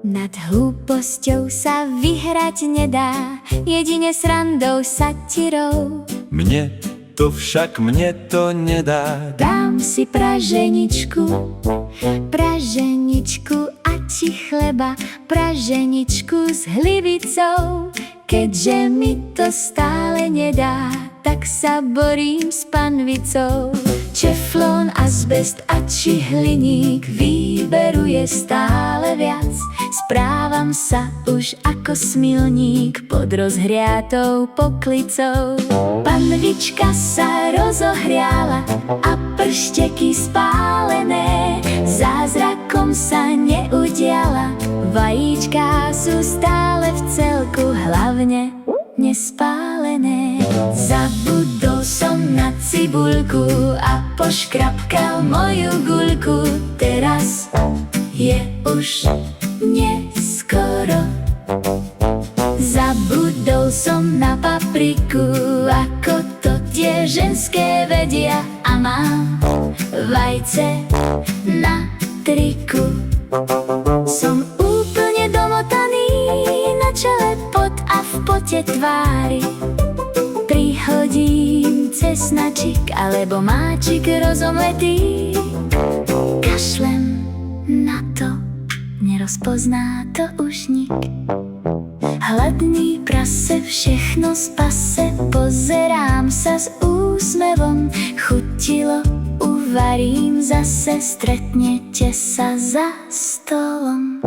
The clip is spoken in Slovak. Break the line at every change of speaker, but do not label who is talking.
Nad hlúposťou sa vyhrať nedá, jedine srandou, satírou.
Mne to nedá.
Dám si praženičku a či chleba, praženičku s hlivicou. Keďže mi to stále nedá, tak sa borím s panvicou. Čeflón, azbest a či hliník, výberu je stále viac. Správam sa už ako smilník pod rozhriatou poklicou. Panvička sa rozohriala a pršteky spálené, zázrakom sa neudiala. Vajíčka sú stále v celku, hlavne nespálené. Zabudol som na cibulku a poškrapkal moju guľku. Teraz je už neskoro. Zabudol som na papriku, ako to tie ženské vedia, a mám vajce na triku. Som úplne domotaný, na čele pot a v pote tvári. Prihodím cesnačik alebo máčik rozomletý. Kašlem na to, nerozpozná to už nik. Hladný prase všechno spase, pozerám sa s úsmevom. Chutilo, uvarím zase, stretnete sa za stolom.